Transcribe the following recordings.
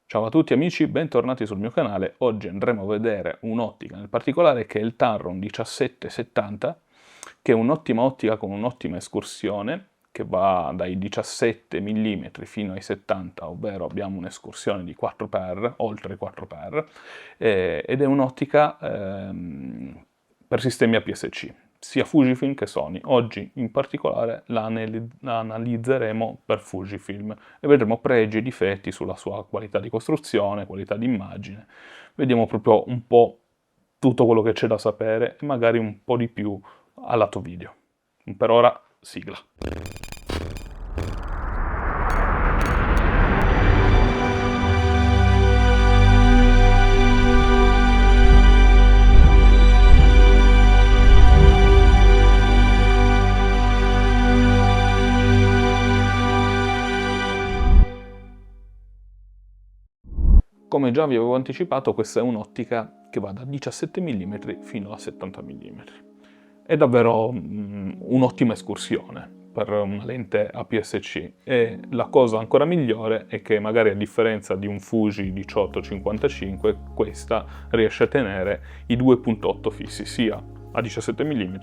Ciao a tutti amici, bentornati sul mio canale. Oggi andremo a vedere un'ottica nel particolare che è il Tamron 1770, che è un'ottima ottica con un'ottima escursione, che va dai 17 mm fino ai 70, ovvero abbiamo un'escursione di 4x, oltre 4x, ed è un'ottica per sistemi APS-C, sia Fujifilm che Sony. Oggi in particolare la analizzeremo per Fujifilm e vedremo pregi e difetti sulla sua qualità di costruzione, qualità di immagine. Vediamo proprio un po' tutto quello che c'è da sapere e magari un po' di più a lato video. Per ora, sigla. Come già vi avevo anticipato, questa è un'ottica che va da 17 mm fino a 70 mm. È davvero un'ottima escursione per una lente APS-C e la cosa ancora migliore è che magari a differenza di un Fuji 18-55 questa riesce a tenere i 2.8 fissi sia a 17 mm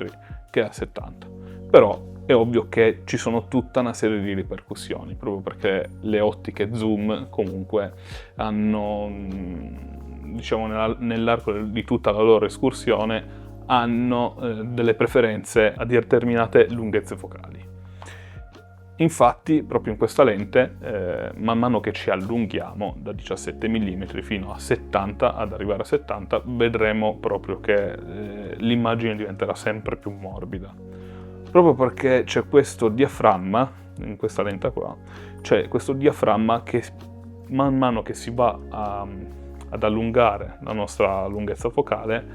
che a 70. Però è ovvio che ci sono tutta una serie di ripercussioni, proprio perché le ottiche zoom comunque hanno, diciamo, nell'arco di tutta la loro escursione, hanno delle preferenze a determinate lunghezze focali. Infatti, proprio in questa lente, man mano che ci allunghiamo da 17 mm fino a 70, ad arrivare a 70, vedremo proprio che l'immagine diventerà sempre più morbida. Proprio perché c'è questo diaframma, in questa lente qua, c'è questo diaframma che man mano che si va ad allungare la nostra lunghezza focale,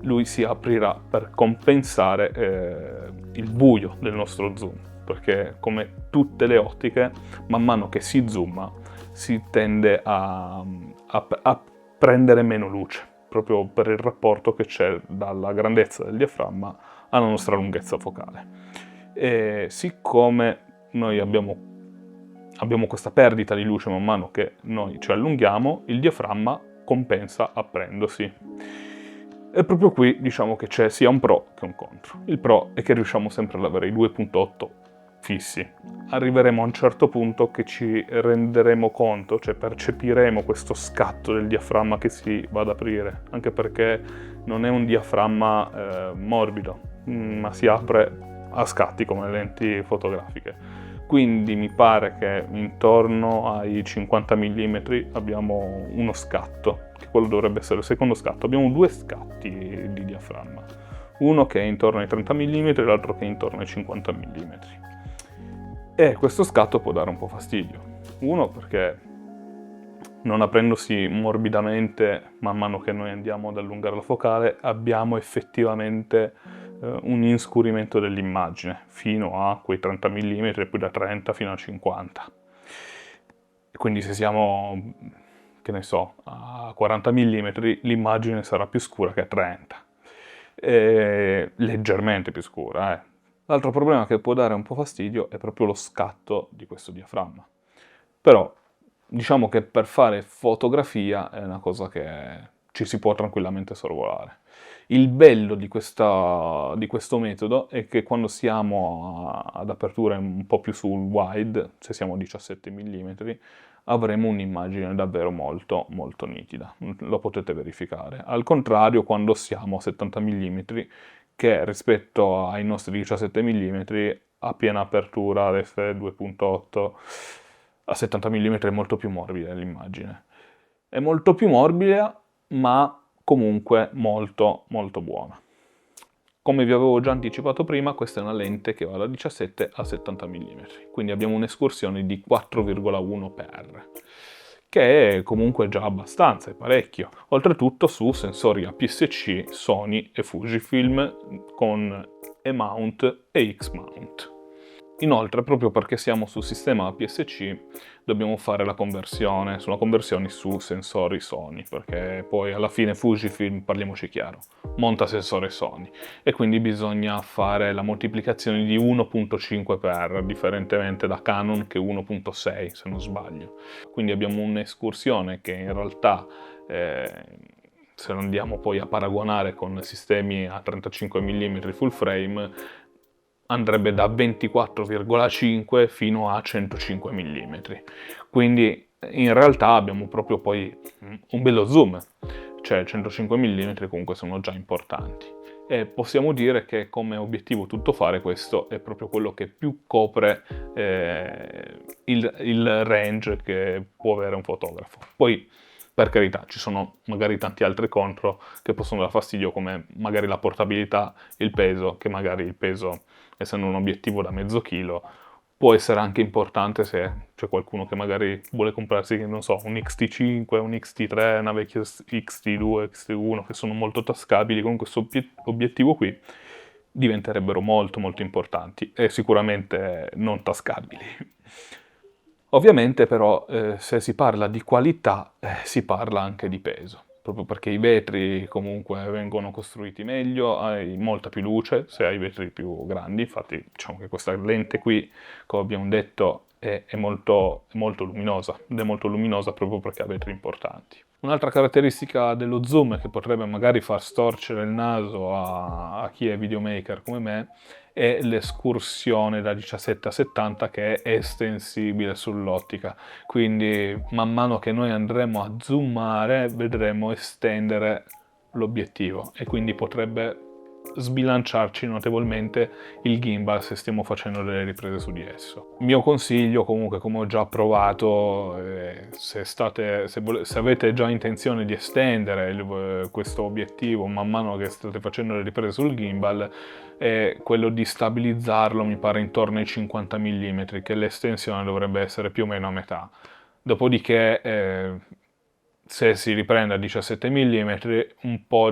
lui si aprirà per compensare il buio del nostro zoom, perché come tutte le ottiche, man mano che si zooma, si tende a prendere meno luce, proprio per il rapporto che c'è dalla grandezza del diaframma alla nostra lunghezza focale. E siccome noi abbiamo questa perdita di luce man mano che noi ci allunghiamo, il diaframma compensa aprendosi. E proprio qui diciamo che c'è sia un pro che un contro. Il pro è che riusciamo sempre ad avere i 2.8 fissi. Arriveremo a un certo punto che ci renderemo conto, cioè percepiremo questo scatto del diaframma che si va ad aprire, anche perché non è un diaframma morbido, ma si apre a scatti come le lenti fotografiche. Quindi mi pare che intorno ai 50 mm abbiamo uno scatto, che quello dovrebbe essere il secondo scatto. Abbiamo due scatti di diaframma, uno che è intorno ai 30 mm e l'altro che è intorno ai 50 mm. E questo scatto può dare un po' fastidio. Uno perché non aprendosi morbidamente man mano che noi andiamo ad allungare la focale, abbiamo effettivamente un inscurimento dell'immagine fino a quei 30 mm e poi da 30 fino a 50. Quindi se siamo, che ne so, a 40 mm l'immagine sarà più scura che a 30. Leggermente più scura. L'altro problema che può dare un po' fastidio è proprio lo scatto di questo diaframma. Però diciamo che per fare fotografia è una cosa che ci si può tranquillamente sorvolare. Il bello di questo metodo è che quando siamo ad aperture un po' più sul wide, se siamo a 17 mm, avremo un'immagine davvero molto molto nitida, lo potete verificare. Al contrario, quando siamo a 70 mm, che rispetto ai nostri 17 mm a piena apertura, ad f2.8, a 70 mm è molto più morbida l'immagine. È molto più morbida, ma comunque molto molto buona. Come vi avevo già anticipato prima, questa è una lente che va da 17 a 70 mm, quindi abbiamo un'escursione di 4,1x, che è comunque già abbastanza, è parecchio. Oltretutto su sensori APS-C Sony e Fujifilm con E-mount e X-mount. Inoltre, proprio perché siamo sul sistema APS-C, dobbiamo fare la conversione, sulla conversione su sensori Sony, perché poi alla fine Fujifilm, parliamoci chiaro, monta sensore Sony e quindi bisogna fare la moltiplicazione di 1.5x, differentemente da Canon che 1.6 se non sbaglio. Quindi abbiamo un'escursione che in realtà, se lo andiamo poi a paragonare con sistemi a 35 mm full frame, andrebbe da 24,5 fino a 105 mm. Quindi in realtà abbiamo proprio poi un bello zoom, cioè 105 mm comunque sono già importanti. E possiamo dire che come obiettivo tuttofare questo è proprio quello che più copre il range che può avere un fotografo. Poi, per carità, ci sono magari tanti altri contro che possono dar fastidio, come magari la portabilità, il peso, che magari il peso, essendo un obiettivo da mezzo chilo, può essere anche importante se c'è qualcuno che magari vuole comprarsi, non so, un XT5, un XT3, una vecchia XT2, XT1, che sono molto tascabili. Con questo obiettivo qui diventerebbero molto molto importanti e sicuramente non tascabili. Ovviamente però se si parla di qualità si parla anche di peso, proprio perché i vetri comunque vengono costruiti meglio, hai molta più luce se hai vetri più grandi. Infatti diciamo che questa lente qui, come abbiamo detto, è molto luminosa, ed è molto luminosa proprio perché ha vetri importanti. Un'altra caratteristica dello zoom che potrebbe magari far storcere il naso a chi è videomaker come me è l'escursione da 17 a 70, che è estensibile sull'ottica. Quindi man mano che noi andremo a zoomare vedremo estendere l'obiettivo e quindi potrebbe sbilanciarci notevolmente il gimbal se stiamo facendo delle riprese su di esso. Il mio consiglio comunque, come ho già provato, se avete già intenzione di estendere questo obiettivo man mano che state facendo le riprese sul gimbal, è quello di stabilizzarlo, mi pare intorno ai 50 mm, che l'estensione dovrebbe essere più o meno a metà. Dopodiché se si riprende a 17 mm, un po'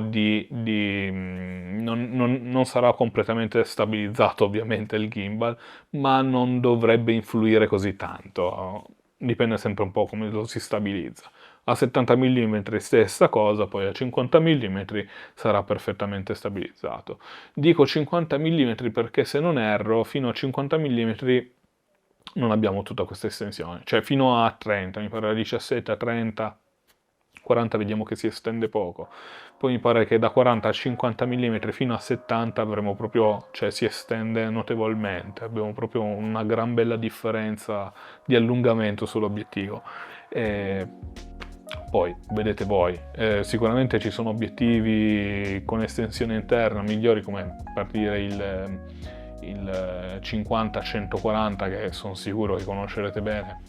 non sarà completamente stabilizzato ovviamente il gimbal, ma non dovrebbe influire così tanto. Dipende sempre un po' come lo si stabilizza. A 70 mm stessa cosa, poi a 50 mm sarà perfettamente stabilizzato. Dico 50 mm perché, se non erro, fino a 50 mm non abbiamo tutta questa estensione, cioè fino a 30, mi pare da 17 a 30, 40 vediamo che si estende poco, poi mi pare che da 40 a 50 mm fino a 70 avremo proprio, cioè si estende notevolmente, abbiamo proprio una gran bella differenza di allungamento sull'obiettivo. Poi vedete voi, sicuramente ci sono obiettivi con estensione interna migliori, come per dire il 50-140, che sono sicuro che conoscerete bene,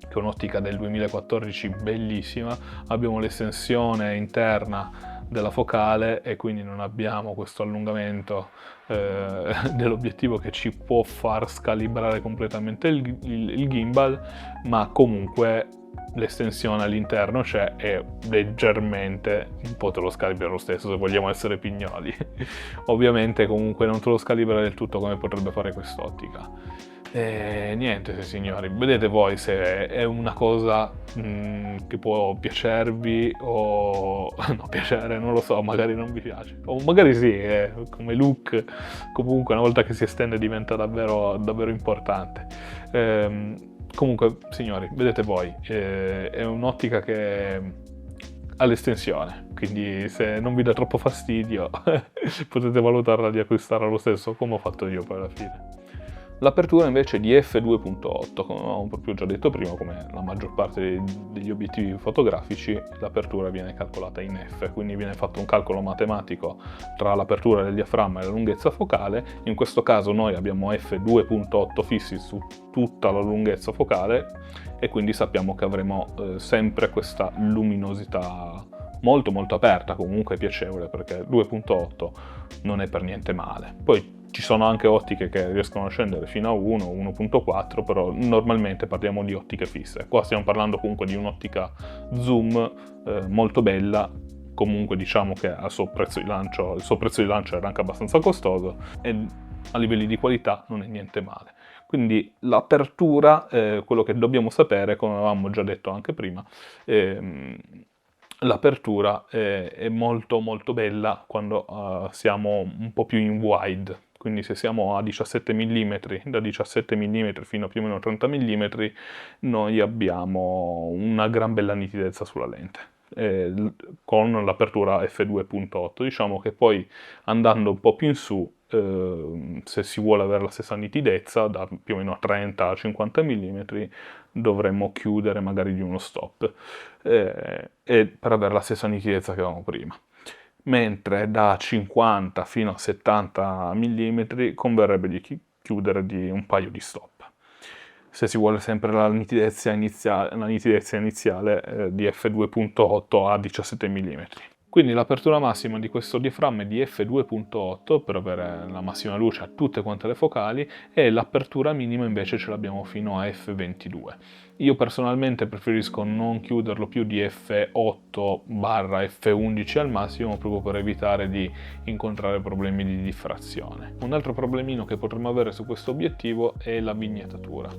che è un'ottica del 2014 bellissima. Abbiamo l'estensione interna della focale e quindi non abbiamo questo allungamento dell'obiettivo che ci può far scalibrare completamente il gimbal, ma comunque l'estensione all'interno c'è e leggermente un po' te lo scalibra lo stesso, se vogliamo essere pignoli. Ovviamente comunque non te lo scalibra del tutto come potrebbe fare quest'ottica. E niente signori, vedete voi se è una cosa che può piacervi o no, piacere, non lo so, magari non vi piace, o magari sì, come look comunque una volta che si estende diventa davvero, davvero importante. Comunque signori, vedete voi, è un'ottica che ha l'estensione, quindi se non vi dà troppo fastidio potete valutarla di acquistarla lo stesso, come ho fatto io poi alla fine. L'apertura invece è di f2.8, come ho proprio già detto prima, come la maggior parte degli obiettivi fotografici, l'apertura viene calcolata in f, quindi viene fatto un calcolo matematico tra l'apertura del diaframma e la lunghezza focale. In questo caso noi abbiamo f2.8 fissi su tutta la lunghezza focale e quindi sappiamo che avremo sempre questa luminosità molto molto aperta, comunque piacevole, perché 2.8 non è per niente male. Poi ci sono anche ottiche che riescono a scendere fino a 1, 1.4, però normalmente parliamo di ottiche fisse. Qua stiamo parlando comunque di un'ottica zoom molto bella, comunque diciamo che il suo prezzo di lancio era anche abbastanza costoso e a livelli di qualità non è niente male. Quindi l'apertura, quello che dobbiamo sapere, come avevamo già detto anche prima, l'apertura è molto molto bella quando siamo un po' più in wide, quindi se siamo a 17 mm, da 17 mm fino a più o meno 30 mm, noi abbiamo una gran bella nitidezza sulla lente, con l'apertura f2.8. Diciamo che poi andando un po' più in su, se si vuole avere la stessa nitidezza, da più o meno a 30 a 50 mm, dovremmo chiudere magari di uno stop, e per avere la stessa nitidezza che avevamo prima. Mentre da 50 fino a 70 mm converrebbe di chiudere di un paio di stop. Se si vuole sempre la nitidezza iniziale di f2.8 a 17 mm. Quindi l'apertura massima di questo diaframma è di f2.8 per avere la massima luce a tutte quante le focali, e l'apertura minima invece ce l'abbiamo fino a f22. Io personalmente preferisco non chiuderlo più di f8/f11 al massimo, proprio per evitare di incontrare problemi di diffrazione. Un altro problemino che potremmo avere su questo obiettivo è la vignettatura.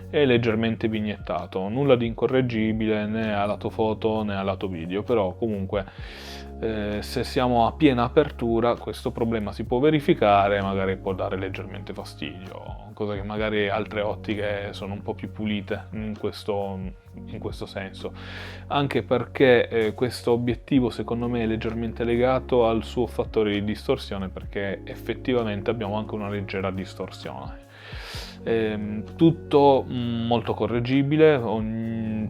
È leggermente vignettato, nulla di incorreggibile né a lato foto né a lato video, però comunque se siamo a piena apertura questo problema si può verificare, magari può dare leggermente fastidio, cosa che magari altre ottiche sono un po' più pulite in questo senso, anche perché questo obiettivo secondo me è leggermente legato al suo fattore di distorsione, perché effettivamente abbiamo anche una leggera distorsione. Tutto molto correggibile,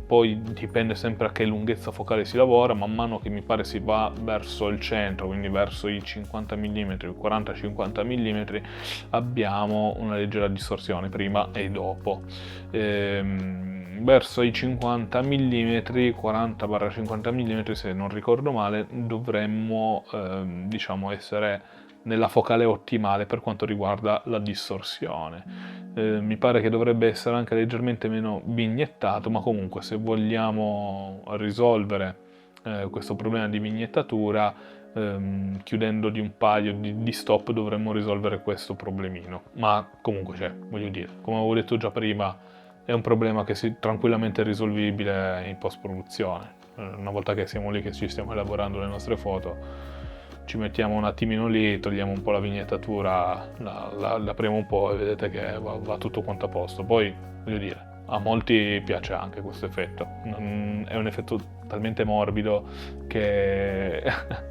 poi dipende sempre a che lunghezza focale si lavora. Man mano che mi pare si va verso il centro, quindi verso i 50 mm, 40-50 mm, abbiamo una leggera distorsione prima e dopo. Verso i 50 mm, 40-50 mm, se non ricordo male, dovremmo diciamo essere nella focale ottimale per quanto riguarda la distorsione. Mi pare che dovrebbe essere anche leggermente meno vignettato, ma comunque se vogliamo risolvere questo problema di vignettatura, chiudendo di un paio di stop dovremmo risolvere questo problemino. Ma comunque c'è, voglio dire, come avevo detto già prima, è un problema che è tranquillamente risolvibile in post-produzione. Una volta che siamo lì che ci stiamo elaborando le nostre foto, ci mettiamo un attimino lì, togliamo un po' la vignettatura, la apriamo un po' e vedete che va tutto quanto a posto. Poi, voglio dire, a molti piace anche questo effetto. È un effetto talmente morbido che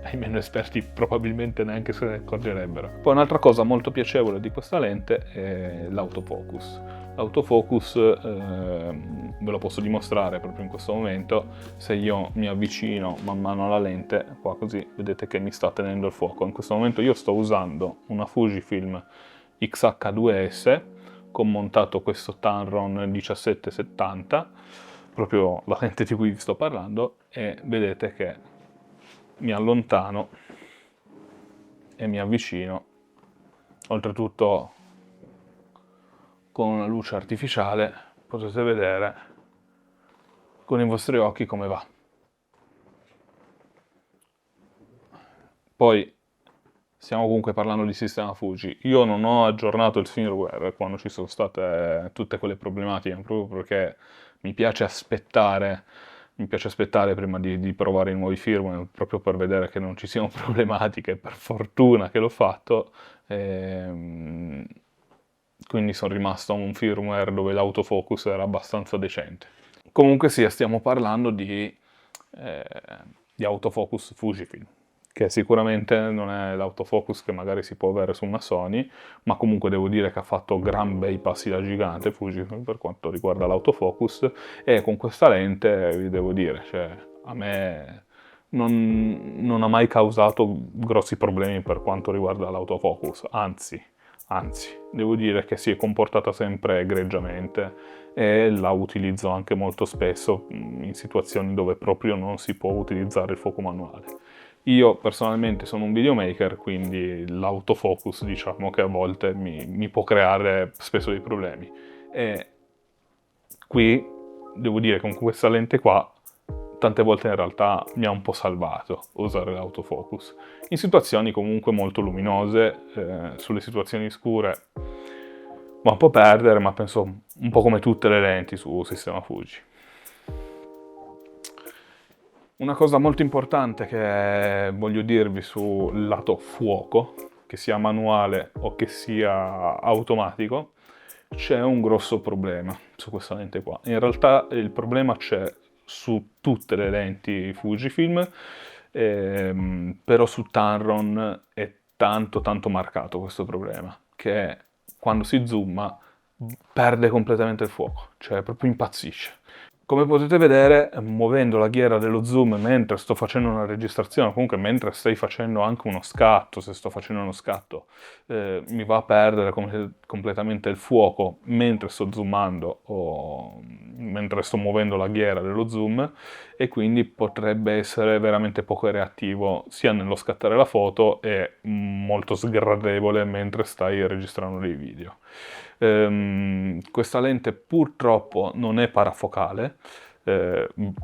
ai meno esperti probabilmente neanche se ne accorgerebbero. Poi un'altra cosa molto piacevole di questa lente è l'autofocus. L'autofocus ve lo posso dimostrare proprio in questo momento. Se io mi avvicino man mano alla lente, qua così, vedete che mi sta tenendo il fuoco. In questo momento io sto usando una Fujifilm X-H2S con montato questo Tamron 1770, proprio la lente di cui vi sto parlando, e vedete che mi allontano e mi avvicino, oltretutto con una luce artificiale potete vedere con i vostri occhi come va. Poi stiamo comunque parlando di sistema Fuji. Io non ho aggiornato il firmware quando ci sono state tutte quelle problematiche, proprio perché mi piace aspettare prima di provare i nuovi firmware, proprio per vedere che non ci siano problematiche. Per fortuna che l'ho fatto, quindi sono rimasto a un firmware dove l'autofocus era abbastanza decente. Comunque sia, stiamo parlando di autofocus Fujifilm, che sicuramente non è l'autofocus che magari si può avere su una Sony, ma comunque devo dire che ha fatto gran bei passi da gigante Fujifilm per quanto riguarda l'autofocus, e con questa lente vi devo dire, cioè, a me non ha mai causato grossi problemi per quanto riguarda l'autofocus, anzi, devo dire che si è comportata sempre egregiamente e la utilizzo anche molto spesso in situazioni dove proprio non si può utilizzare il fuoco manuale. Io personalmente sono un videomaker, quindi l'autofocus diciamo che a volte mi può creare spesso dei problemi. E qui devo dire che con questa lente qua tante volte in realtà mi ha un po' salvato usare l'autofocus. In situazioni comunque molto luminose, sulle situazioni scure ma può perdere, ma penso un po' come tutte le lenti su sistema Fuji. Una cosa molto importante che voglio dirvi sul lato fuoco, che sia manuale o che sia automatico, c'è un grosso problema su questa lente qua. In realtà il problema c'è su tutte le lenti Fujifilm, però su Tamron è tanto tanto marcato questo problema, che quando si zooma perde completamente il fuoco, cioè proprio impazzisce. Come potete vedere, muovendo la ghiera dello zoom mentre sto facendo una registrazione, comunque mentre stai facendo anche uno scatto, se sto facendo uno scatto, mi va a perdere completamente il fuoco mentre sto zoomando o mentre sto muovendo la ghiera dello zoom, e quindi potrebbe essere veramente poco reattivo sia nello scattare la foto e molto sgradevole mentre stai registrando dei video. Questa lente purtroppo non è parafocale,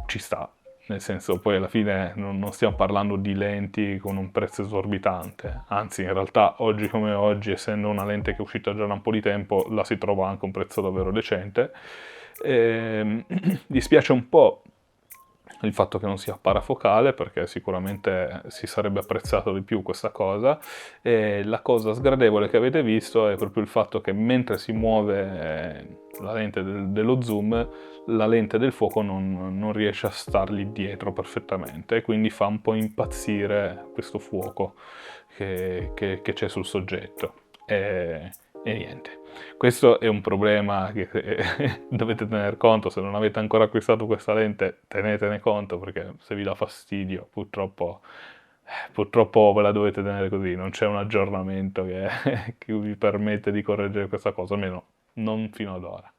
ci sta, nel senso poi alla fine non stiamo parlando di lenti con un prezzo esorbitante, anzi in realtà oggi come oggi, essendo una lente che è uscita già da un po' di tempo, la si trova anche a un prezzo davvero decente. Dispiace un po' il fatto che non sia parafocale, perché sicuramente si sarebbe apprezzato di più questa cosa, e la cosa sgradevole che avete visto è proprio il fatto che mentre si muove la lente dello zoom, la lente del fuoco non riesce a stargli dietro perfettamente, e quindi fa un po' impazzire questo fuoco che c'è sul soggetto. E niente. Questo è un problema che dovete tener conto. Se non avete ancora acquistato questa lente, tenetene conto, perché se vi dà fastidio, purtroppo ve la dovete tenere così. Non c'è un aggiornamento che vi permette di correggere questa cosa, almeno non fino ad ora.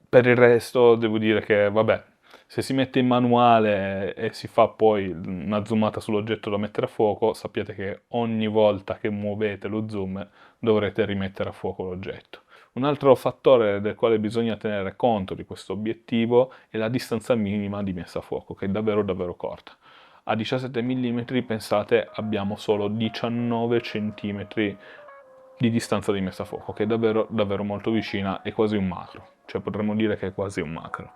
Per il resto devo dire che, vabbè, se si mette in manuale e si fa poi una zoomata sull'oggetto da mettere a fuoco, sappiate che ogni volta che muovete lo zoom dovrete rimettere a fuoco l'oggetto. Un altro fattore del quale bisogna tenere conto di questo obiettivo è la distanza minima di messa a fuoco, che è davvero davvero corta. A 17 mm, pensate, abbiamo solo 19 cm di distanza di messa a fuoco, che è davvero davvero molto vicina, è quasi un macro, cioè potremmo dire che è quasi un macro.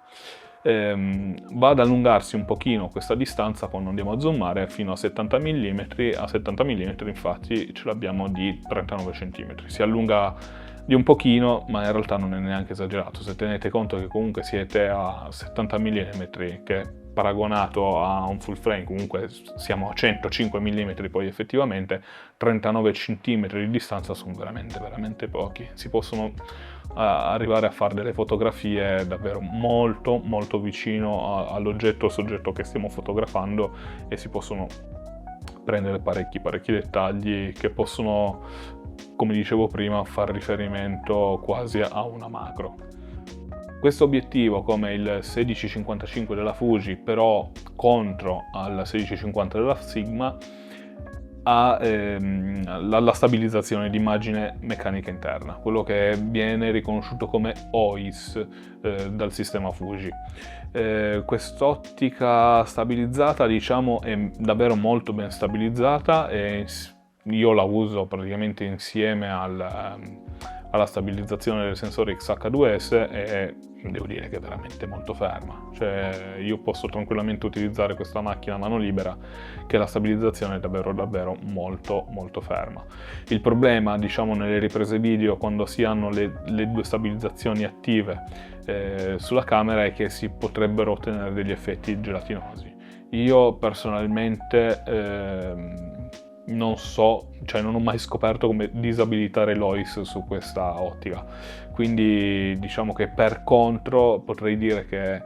Va ad allungarsi un pochino questa distanza quando andiamo a zoomare fino a 70 mm. A 70 mm infatti ce l'abbiamo di 39 cm. Si allunga di un pochino, ma in realtà non è neanche esagerato. Se tenete conto che comunque siete a 70 mm, che paragonato a un full frame comunque siamo a 105 mm, poi effettivamente 39 cm di distanza sono veramente veramente pochi. Si possono arrivare a fare delle fotografie davvero molto molto vicino all'oggetto o soggetto che stiamo fotografando, e si possono prendere parecchi dettagli che possono, come dicevo prima, fare riferimento quasi a una macro. Questo obiettivo, come il 1655 della Fuji, però contro al 1650 della Sigma, ha la stabilizzazione di immagine meccanica interna, quello che viene riconosciuto come OIS dal sistema Fuji. Quest'ottica stabilizzata, diciamo, è davvero molto ben stabilizzata, e io la uso praticamente insieme alla stabilizzazione del sensore XH2S, e devo dire che è veramente molto ferma. Cioè, io posso tranquillamente utilizzare questa macchina a mano libera, che la stabilizzazione è davvero davvero molto molto ferma. Il problema, diciamo, nelle riprese video, quando si hanno le due stabilizzazioni attive sulla camera, è che si potrebbero ottenere degli effetti gelatinosi. Io personalmente non so, cioè non ho mai scoperto come disabilitare l'OIS su questa ottica, quindi diciamo che per contro potrei dire che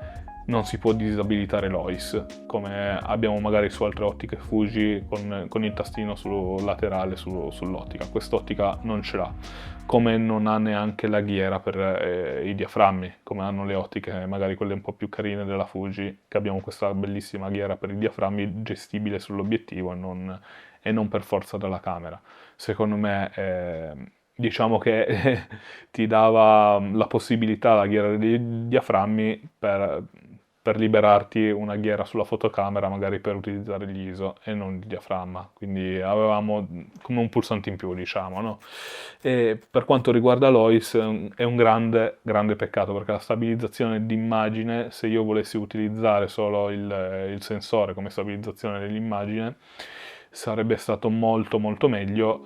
non si può disabilitare l'OIS, come abbiamo magari su altre ottiche Fuji con il tastino sul laterale sull'ottica. Quest'ottica non ce l'ha, come non ha neanche la ghiera per i diaframmi, come hanno le ottiche, magari quelle un po' più carine della Fuji, che abbiamo questa bellissima ghiera per i diaframmi gestibile sull'obiettivo e non per forza dalla camera. Secondo me, diciamo che ti dava la possibilità, la ghiera dei diaframmi, per per liberarti una ghiera sulla fotocamera, magari per utilizzare gli ISO e non il diaframma, quindi avevamo come un pulsante in più, diciamo, no? E per quanto riguarda l'OIS è un grande, grande peccato, perché la stabilizzazione d'immagine, se io volessi utilizzare solo il sensore come stabilizzazione dell'immagine, sarebbe stato molto molto meglio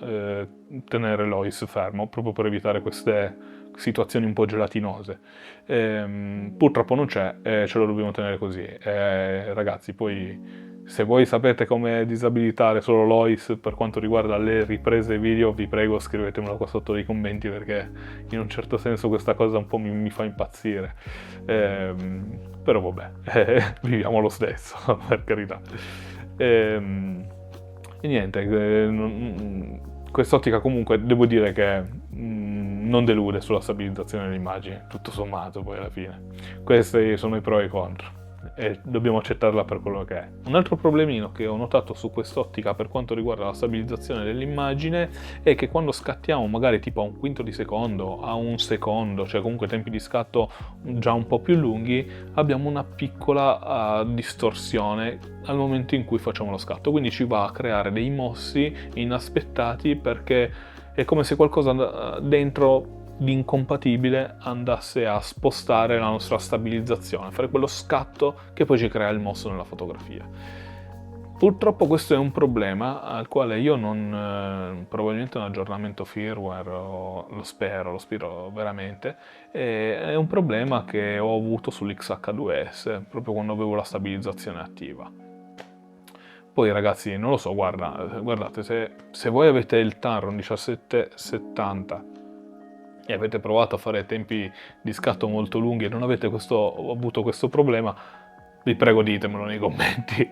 tenere l'OIS fermo, proprio per evitare queste situazioni un po' gelatinose. Purtroppo non c'è, ce lo dobbiamo tenere così. Ragazzi, poi se voi sapete come disabilitare solo l'OIS per quanto riguarda le riprese video, vi prego scrivetemelo qua sotto nei commenti, perché in un certo senso questa cosa un po' mi fa impazzire. Però vabbè, viviamo lo stesso, per carità. E niente, quest'ottica comunque devo dire che non delude sulla stabilizzazione delle immagini, tutto sommato poi alla fine. Questi sono i pro e i contro e dobbiamo accettarla per quello che è. Un altro problemino che ho notato su quest'ottica per quanto riguarda la stabilizzazione dell'immagine è che quando scattiamo magari tipo a un quinto di secondo, a un secondo, cioè comunque tempi di scatto già un po' più lunghi, abbiamo una piccola distorsione al momento in cui facciamo lo scatto, quindi ci va a creare dei mossi inaspettati, perché è come se qualcosa dentro di incompatibile andasse a spostare la nostra stabilizzazione, fare quello scatto che poi ci crea il mosso nella fotografia. Purtroppo questo è un problema al quale io non, probabilmente un aggiornamento firmware, lo spero veramente, è un problema che ho avuto sull'XH2S, proprio quando avevo la stabilizzazione attiva. Poi ragazzi, non lo so, guardate, se voi avete il Tamron 1770 e avete provato a fare tempi di scatto molto lunghi e non avete avuto questo problema, vi prego ditemelo nei commenti,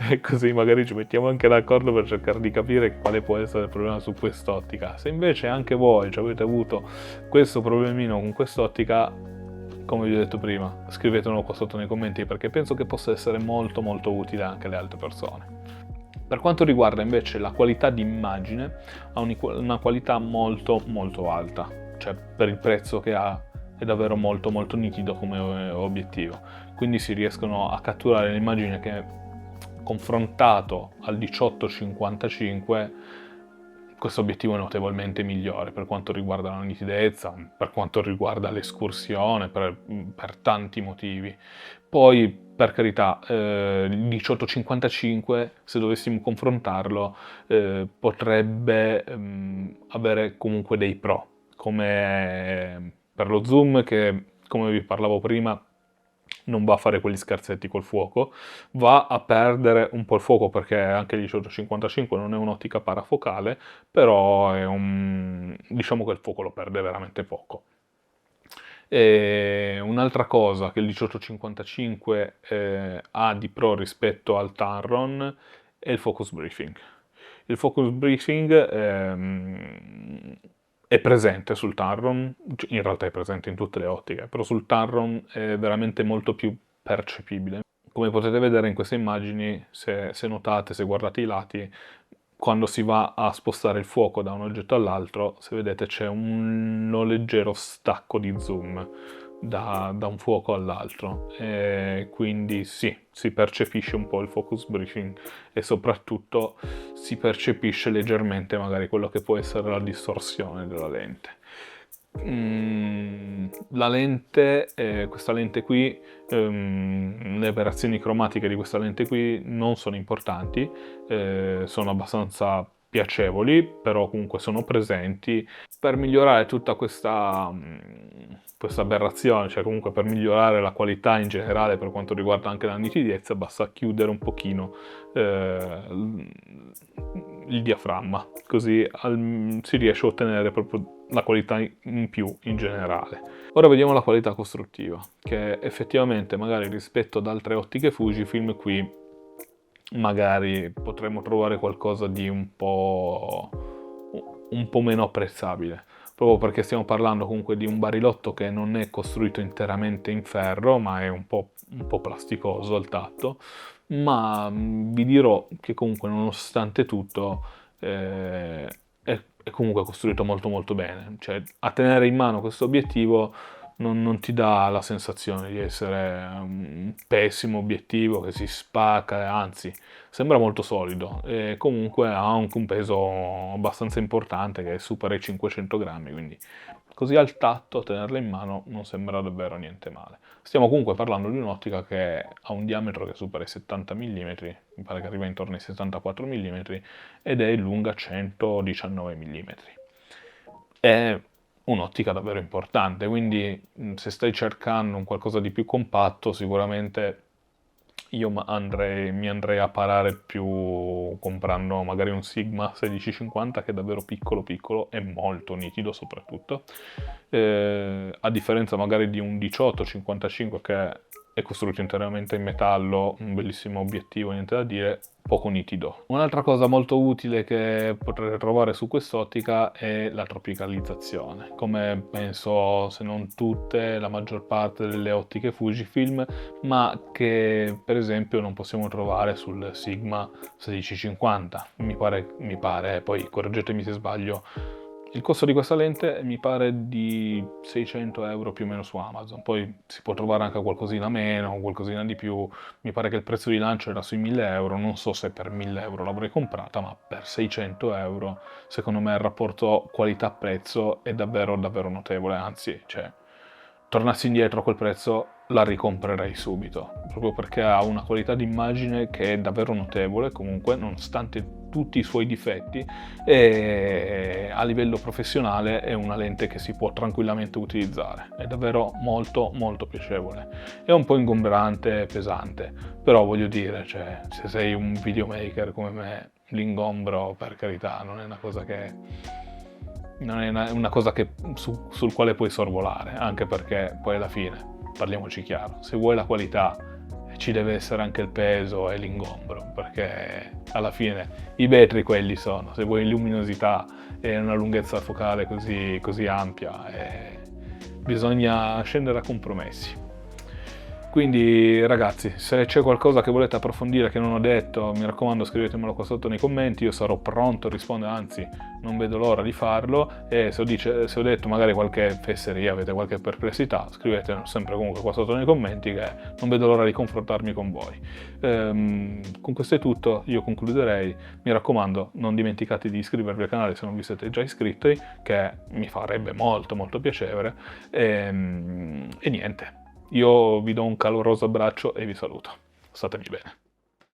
e così magari ci mettiamo anche d'accordo per cercare di capire quale può essere il problema su quest'ottica. Se invece anche voi ci avete avuto questo problemino con quest'ottica, come vi ho detto prima, scrivetemelo qua sotto nei commenti, perché penso che possa essere molto molto utile anche alle altre persone. Per quanto riguarda invece la qualità di immagine, ha una qualità molto molto alta, cioè per il prezzo che ha è davvero molto molto nitido come obiettivo, quindi si riescono a catturare l'immagine che, confrontato al 1855, questo obiettivo è notevolmente migliore per quanto riguarda la nitidezza, per quanto riguarda l'escursione, per tanti motivi. Poi, per carità, il 1855, se dovessimo confrontarlo, potrebbe avere comunque dei pro, come per lo zoom che, come vi parlavo prima, non va a fare quegli scherzetti col fuoco, va a perdere un po' il fuoco, perché anche il 1855 non è un'ottica parafocale, però diciamo che il fuoco lo perde veramente poco. E un'altra cosa che il 1855 ha di pro rispetto al Tamron è il focus briefing. Il focus briefing è presente sul Tamron, in realtà è presente in tutte le ottiche, però sul Tamron è veramente molto più percepibile. Come potete vedere in queste immagini, se notate, se guardate i lati, quando si va a spostare il fuoco da un oggetto all'altro, se vedete c'è un leggero stacco di zoom da un fuoco all'altro, e quindi sì, si percepisce un po' il focus briefing e soprattutto si percepisce leggermente magari quello che può essere la distorsione della lente. La lente, questa lente qui, le variazioni cromatiche di questa lente qui non sono importanti, sono abbastanza piacevoli, però comunque sono presenti. Per migliorare tutta questa aberrazione, cioè comunque per migliorare la qualità in generale per quanto riguarda anche la nitidezza, basta chiudere un pochino il diaframma, così si riesce a ottenere proprio la qualità in più in generale. Ora vediamo la qualità costruttiva, che effettivamente magari rispetto ad altre ottiche Fujifilm qui magari potremmo trovare qualcosa di un po' meno apprezzabile, proprio perché stiamo parlando comunque di un barilotto che non è costruito interamente in ferro, ma è un po' plasticoso al tatto, ma vi dirò che comunque nonostante tutto è comunque costruito molto molto bene, cioè a tenere in mano questo obiettivo non ti dà la sensazione di essere un pessimo obiettivo che si spacca, anzi sembra molto solido e comunque ha anche un peso abbastanza importante che supera i 500 grammi, quindi così al tatto tenerla in mano non sembra davvero niente male. Stiamo comunque parlando di un'ottica che ha un diametro che supera i 70 mm, mi pare che arriva intorno ai 74 mm ed è lunga 119 mm. È un'ottica davvero importante, quindi se stai cercando un qualcosa di più compatto, sicuramente io mi andrei a parare più comprando magari un Sigma 1650 che è davvero piccolo piccolo e molto nitido soprattutto, a differenza magari di un 1855 che è costruito interamente in metallo, un bellissimo obiettivo, niente da dire, poco nitido. Un'altra cosa molto utile che potrete trovare su quest'ottica è la tropicalizzazione. Come penso, se non tutte, la maggior parte delle ottiche Fujifilm, ma che per esempio non possiamo trovare sul Sigma 1650. Mi pare, poi correggetemi se sbaglio. Il costo di questa lente mi pare di 600 euro più o meno su Amazon, poi si può trovare anche qualcosina meno, qualcosina di più, mi pare che il prezzo di lancio era sui 1000 euro, non so se per 1000 euro l'avrei comprata, ma per 600 euro secondo me il rapporto qualità-prezzo è davvero davvero notevole, anzi, cioè, tornassi indietro a quel prezzo la ricomprerei subito, proprio perché ha una qualità di immagine che è davvero notevole, comunque, nonostante tutti i suoi difetti, e a livello professionale è una lente che si può tranquillamente utilizzare, è davvero molto molto piacevole. È un po' ingombrante, pesante, però voglio dire, cioè, se sei un videomaker come me, l'ingombro, per carità, non è una cosa che non è una cosa sul quale puoi sorvolare, anche perché poi alla fine, parliamoci chiaro, se vuoi la qualità ci deve essere anche il peso e l'ingombro, perché alla fine i vetri quelli sono, se vuoi luminosità e una lunghezza focale così ampia, bisogna scendere a compromessi. Quindi ragazzi, se c'è qualcosa che volete approfondire che non ho detto, mi raccomando scrivetemelo qua sotto nei commenti, io sarò pronto a rispondere, anzi non vedo l'ora di farlo, e se ho detto magari qualche fesseria, avete qualche perplessità, scrivete sempre comunque qua sotto nei commenti che non vedo l'ora di confrontarmi con voi. Con questo è tutto, io concluderei, mi raccomando non dimenticate di iscrivervi al canale se non vi siete già iscritti, che mi farebbe molto molto piacere, e niente. Io vi do un caloroso abbraccio e vi saluto. Statemi bene.